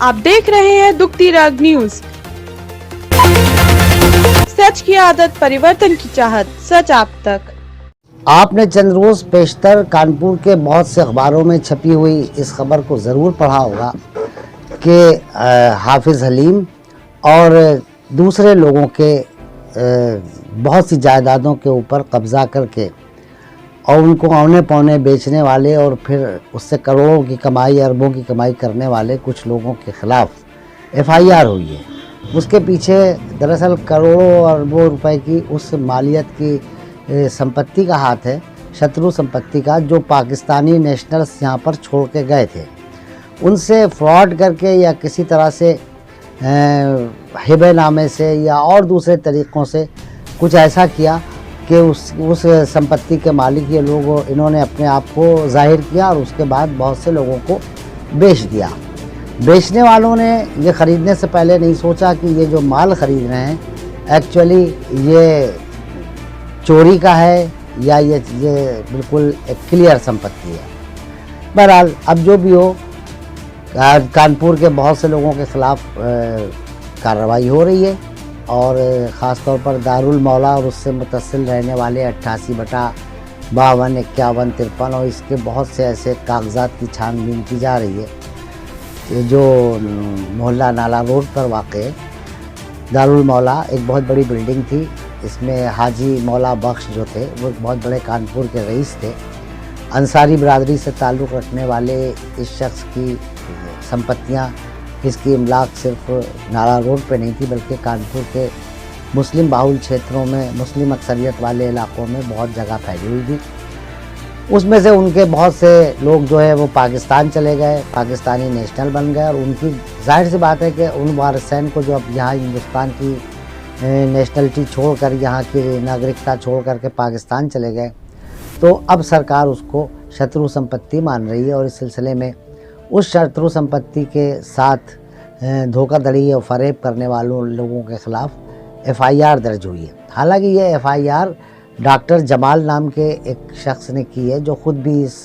आप देख रहे हैं दुखती राग न्यूज। सच की आदत, परिवर्तन की चाहत, सच आप तक। आपने चंद रोज पेशतर कानपुर के बहुत से अखबारों में छपी हुई इस खबर को ज़रूर पढ़ा होगा कि हाफिज़ हलीम और दूसरे लोगों के बहुत सी जायदादों के ऊपर कब्ज़ा करके और उनको औने पौने बेचने वाले और फिर उससे करोड़ों की कमाई, अरबों की कमाई करने वाले कुछ लोगों के ख़िलाफ़ एफआईआर हुई है। उसके पीछे दरअसल करोड़ों अरबों रुपए की उस मालियत की संपत्ति का हाथ है, शत्रु संपत्ति का, जो पाकिस्तानी नेशनल्स यहाँ पर छोड़ के गए थे। उनसे फ्रॉड करके या किसी तरह से हिबे नामे से या और दूसरे तरीक़ों से कुछ ऐसा किया कि उस संपत्ति के मालिक ये लोग, इन्होंने अपने आप को जाहिर किया और उसके बाद बहुत से लोगों को बेच दिया। बेचने वालों ने ये ख़रीदने से पहले नहीं सोचा कि ये जो माल ख़रीद रहे हैं एक्चुअली ये चोरी का है या ये बिल्कुल एक क्लियर संपत्ति है। बहरहाल अब जो भी हो, कानपुर के बहुत से लोगों के ख़िलाफ़ कार्रवाई हो रही है और ख़ास तौर पर दारुल मौला और उससे मुतसिल रहने वाले 88/52, 51, 53 और इसके बहुत से ऐसे कागजात की छानबीन की जा रही है। जो मोहल्ला नाला रोड पर वाक़ है दारुल मौला एक बहुत बड़ी बिल्डिंग थी। इसमें हाजी मौला बख्श जो थे वो एक बहुत बड़े कानपुर के रईस थे। अंसारी बरादरी से ताल्लुक़ रखने वाले इस शख्स की संपत्तियाँ, इसकी इमलाक सिर्फ नाला रोड पे नहीं थी बल्कि कानपुर के मुस्लिम बाहुल क्षेत्रों में, मुस्लिम अक्सरियत वाले इलाक़ों में बहुत जगह फैली हुई थी। उसमें से उनके बहुत से लोग जो है वो पाकिस्तान चले गए, पाकिस्तानी नेशनल बन गए और उनकी जाहिर सी बात है कि उन वारिसैन को जो अब यहाँ हिंदुस्तान की नेशनलिटी छोड़कर, यहाँ की नागरिकता छोड़ कर के पाकिस्तान चले गए, तो अब सरकार उसको शत्रु संपत्ति मान रही है और इस सिलसिले में उस शत्रु संपत्ति के साथ धोखाधड़ी और फरेब करने वालों लोगों के ख़िलाफ़ एफआईआर दर्ज हुई है। हालांकि ये एफआईआर डॉक्टर जमाल नाम के एक शख्स ने की है जो ख़ुद भी इस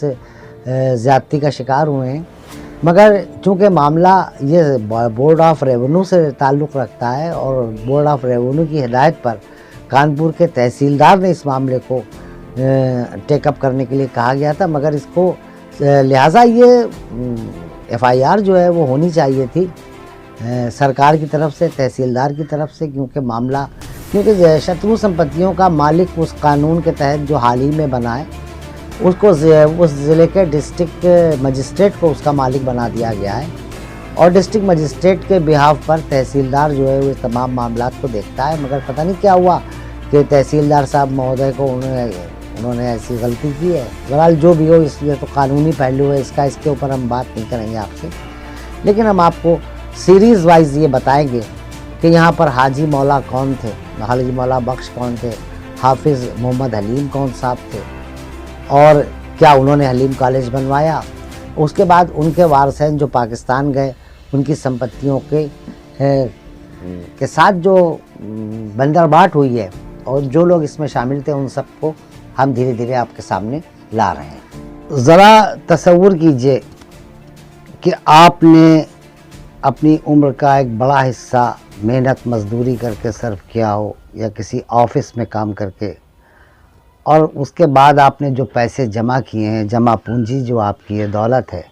ज़्यादती का शिकार हुए हैं, मगर चूँकि मामला ये बोर्ड ऑफ रेवेन्यू से ताल्लुक़ रखता है और बोर्ड ऑफ रेवेन्यू की हिदायत पर कानपुर के तहसीलदार ने इस मामले को टेकअप करने के लिए कहा गया था, मगर इसको लिहाजा ये एफआईआर जो है वो होनी चाहिए थी सरकार की तरफ से, तहसीलदार की तरफ से, क्योंकि शत्रु संपत्तियों का मालिक उस कानून के तहत जो हाल ही में बना है उसको उस ज़िले के डिस्ट्रिक्ट मजिस्ट्रेट को उसका मालिक बना दिया गया है और डिस्ट्रिक्ट मजिस्ट्रेट के बिहाफ पर तहसीलदार जो है वो इस तमाम मामलात को देखता है। मगर पता नहीं क्या हुआ कि तहसीलदार साहब महोदय को उन्होंने ऐसी गलती की है। बहरहाल जो भी हो, इसलिए तो कानूनी पहलू है इसके ऊपर हम बात नहीं करेंगे आपसे, लेकिन हम आपको सीरीज़ वाइज ये बताएंगे कि यहाँ पर हाजी मौला कौन थे, हाजी मौला बख्श कौन थे, हाफिज़ मोहम्मद हलीम कौन साहब थे और क्या उन्होंने हलीम कॉलेज बनवाया। उसके बाद उनके वारसैन जो पाकिस्तान गए, उनकी संपत्तियों के साथ जो बंदरबाट हुई है और जो लोग इसमें शामिल थे उन सबको हम धीरे धीरे आपके सामने ला रहे हैं। ज़रा तसव्वुर कीजिए कि आपने अपनी उम्र का एक बड़ा हिस्सा मेहनत मजदूरी करके सर्व किया हो या किसी ऑफिस में काम करके, और उसके बाद आपने जो पैसे जमा किए हैं, जमा पूंजी जो आपकी ये दौलत है,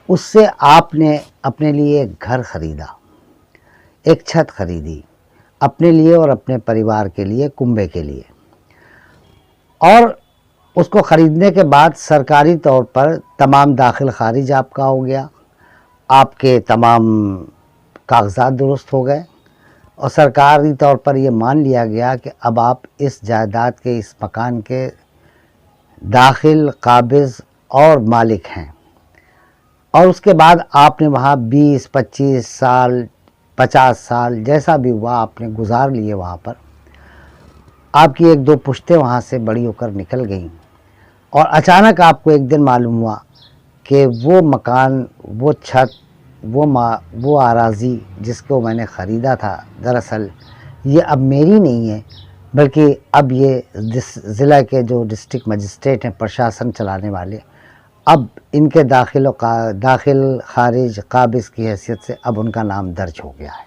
उससे आपने अपने लिए एक घर ख़रीदा, एक छत ख़रीदी अपने लिए और अपने परिवार के लिए, कुंबे के लिए, और उसको ख़रीदने के बाद सरकारी तौर पर तमाम दाखिल खारिज आपका हो गया, आपके तमाम कागजात दुरुस्त हो गए और सरकारी तौर पर ये मान लिया गया कि अब आप इस जायदाद के, इस मकान के दाखिल, काबिज़ और मालिक हैं। और उसके बाद आपने वहाँ 20, 25 साल, 50 साल जैसा भी हुआ आपने गुजार लिए वहाँ पर। आपकी एक दो पुश्तें वहाँ से बड़ी होकर निकल गईं और अचानक आपको एक दिन मालूम हुआ कि वो मकान, वो छत, वो आराज़ी जिसको मैंने ख़रीदा था, दरअसल ये अब मेरी नहीं है, बल्कि अब ये ज़िला के जो डिस्ट्रिक्ट मजिस्ट्रेट हैं, प्रशासन चलाने वाले, अब इनके दाखिल खारिज काबिज की हैसियत से अब उनका नाम दर्ज हो गया है,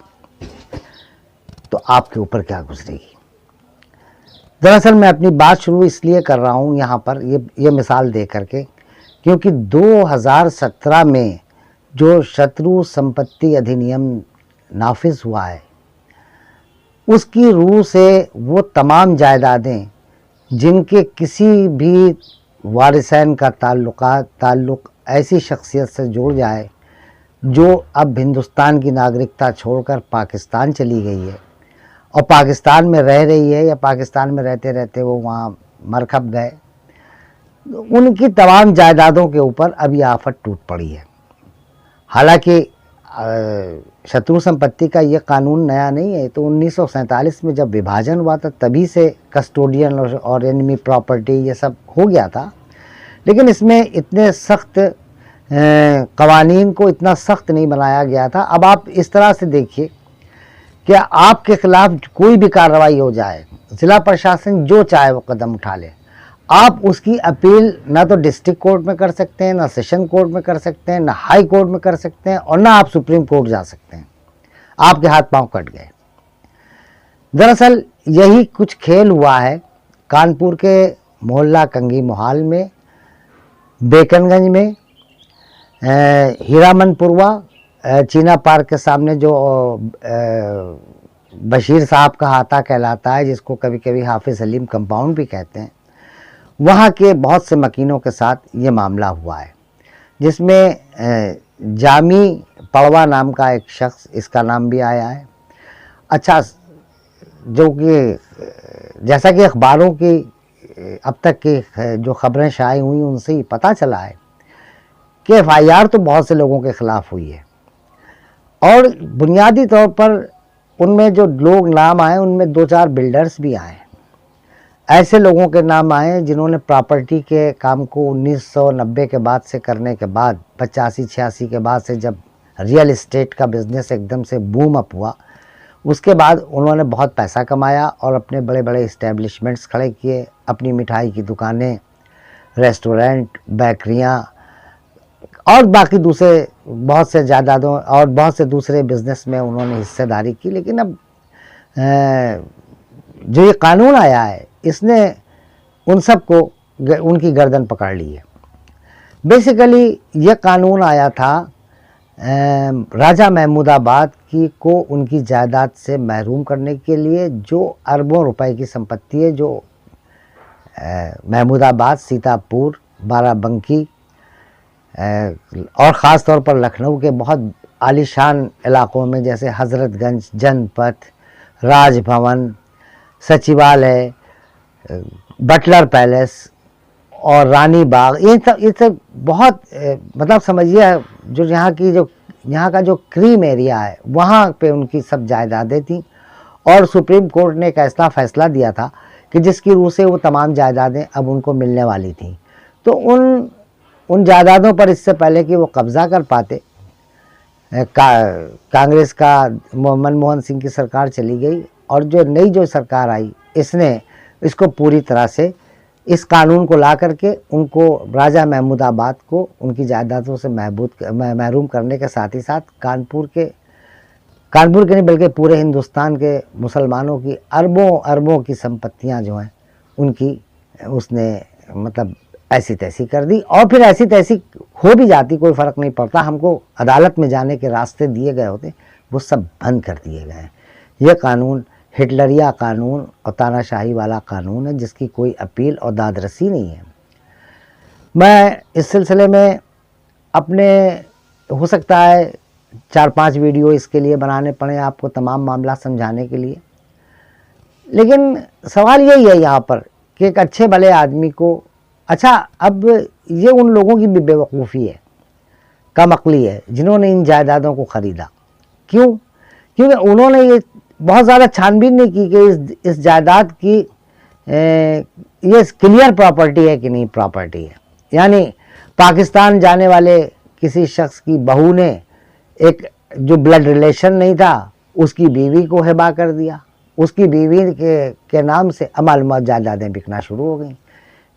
तो आपके ऊपर क्या गुजरेगी। दरअसल मैं अपनी बात शुरू इसलिए कर रहा हूँ यहाँ पर ये मिसाल दे करके, क्योंकि 2017 में जो शत्रु संपत्ति अधिनियम नाफिज हुआ है, उसकी रूह से वो तमाम जायदादें जिनके किसी भी वारिसैन का ताल्लुक़ ऐसी शख्सियत से जुड़ जाए जो अब हिंदुस्तान की नागरिकता छोड़कर पाकिस्तान चली गई है और पाकिस्तान में रह रही है, या पाकिस्तान में रहते रहते वो वहाँ मरखप गए, उनकी तमाम जायदादों के ऊपर अब ये आफत टूट पड़ी है। हालांकि शत्रु संपत्ति का ये कानून नया नहीं है, तो 1947 में जब विभाजन हुआ था तभी से कस्टोडियन और एनिमी प्रॉपर्टी ये सब हो गया था, लेकिन इसमें इतने सख्त कवानीन को इतना सख्त नहीं बनाया गया था। अब आप इस तरह से देखिए कि आपके खिलाफ कोई भी कार्रवाई हो जाए, ज़िला प्रशासन जो चाहे वो कदम उठा ले, आप उसकी अपील ना तो डिस्ट्रिक्ट कोर्ट में कर सकते हैं, ना सेशन कोर्ट में कर सकते हैं, ना हाई कोर्ट में कर सकते हैं, और ना आप सुप्रीम कोर्ट जा सकते हैं। आपके हाथ पांव कट गए। दरअसल यही कुछ खेल हुआ है कानपुर के मोहल्ला कंगी मोहाल में, बेकनगंज में, हीरामनपुरवा, चीना पार्क के सामने जो बशीर साहब का हाता कहलाता है, जिसको कभी कभी हाफिज़ हलीम कंपाउंड भी कहते हैं, वहाँ के बहुत से मकीनों के साथ ये मामला हुआ है, जिसमें जामी पड़वा नाम का एक शख्स, इसका नाम भी आया है। अच्छा, जो कि जैसा कि अखबारों की अब तक की जो खबरें शाये हुई उनसे ही पता चला है कि FIR तो बहुत से लोगों के ख़िलाफ़ हुई है, और बुनियादी तौर पर उनमें जो लोग नाम आए उनमें 2-4 बिल्डर्स भी आए, ऐसे लोगों के नाम आए जिन्होंने प्रॉपर्टी के काम को 1990 के बाद से करने के बाद, 85-86 के बाद से जब रियल इस्टेट का बिज़नेस एकदम से बूम अप हुआ, उसके बाद उन्होंने बहुत पैसा कमाया और अपने बड़े बड़े इस्टेब्लिशमेंट्स खड़े किए, अपनी मिठाई की दुकानें, रेस्टोरेंट, बेकरियाँ और बाकी दूसरे बहुत से जायदादों और बहुत से दूसरे बिज़नेस में उन्होंने हिस्सेदारी की। लेकिन अब जो ये कानून आया है, इसने उन सब को उनकी गर्दन पकड़ ली है। बेसिकली ये कानून आया था राजा महमूदाबाद की को उनकी जायदाद से महरूम करने के लिए, जो अरबों रुपए की संपत्ति है, जो महमूदाबाद, सीतापुर, बाराबंकी और ख़ास तौर पर लखनऊ के बहुत आलीशान इलाक़ों में, जैसे हज़रतगंज, जनपथ, राजभवन, सचिवालय, बटलर पैलेस और रानी बाग, ये सब बहुत मतलब समझिए जो यहाँ का जो क्रीम एरिया है, वहाँ पे उनकी सब जायदादें थीं, और सुप्रीम कोर्ट ने एक ऐसा फैसला दिया था कि जिसकी रूह से वो तमाम जायदादें अब उनको मिलने वाली थीं। तो उन जायदादों पर इससे पहले कि वो कब्ज़ा कर पाते, कांग्रेस का मनमोहन सिंह की सरकार चली गई, और जो सरकार आई, इसने इसको पूरी तरह से इस कानून को ला करके उनको, राजा महमूदाबाद को उनकी जायदादों से महरूम करने के साथ ही साथ कानपुर के नहीं बल्कि पूरे हिंदुस्तान के मुसलमानों की अरबों की संपत्तियां जो हैं उनकी उसने मतलब ऐसी तैसी कर दी। और फिर ऐसी तैसी हो भी जाती, कोई फ़र्क नहीं पड़ता, हमको अदालत में जाने के रास्ते दिए गए होते, वो सब बंद कर दिए गए हैं। ये कानून हिटलरिया कानून और तानाशाही वाला कानून है, जिसकी कोई अपील और दादरसी नहीं है। मैं इस सिलसिले में अपने, हो सकता है 4-5 वीडियो इसके लिए बनाने पड़े आपको तमाम मामला समझाने के लिए, लेकिन सवाल यही है यहाँ पर कि एक अच्छे भले आदमी को, अच्छा अब ये उन लोगों की भी बेवकूफ़ी है, कम अक्ली है, जिन्होंने इन जायदादों को ख़रीदा। क्यों? क्योंकि उन्होंने ये बहुत ज़्यादा छानबीन नहीं की कि इस जायदाद की ये क्लियर प्रॉपर्टी है कि नहीं प्रॉपर्टी है। यानी पाकिस्तान जाने वाले किसी शख्स की बहू ने एक जो ब्लड रिलेशन नहीं था उसकी बीवी को हिबा कर दिया, उसकी बीवी के नाम से अमालूमात जायदादें बिकना शुरू हो गई।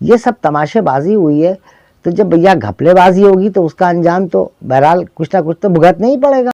ये सब तमाशेबाजी हुई है तो जब भैया घपलेबाजी होगी तो उसका अंजाम तो बहरहाल कुछ ना कुछ तो भुगतना ही पड़ेगा।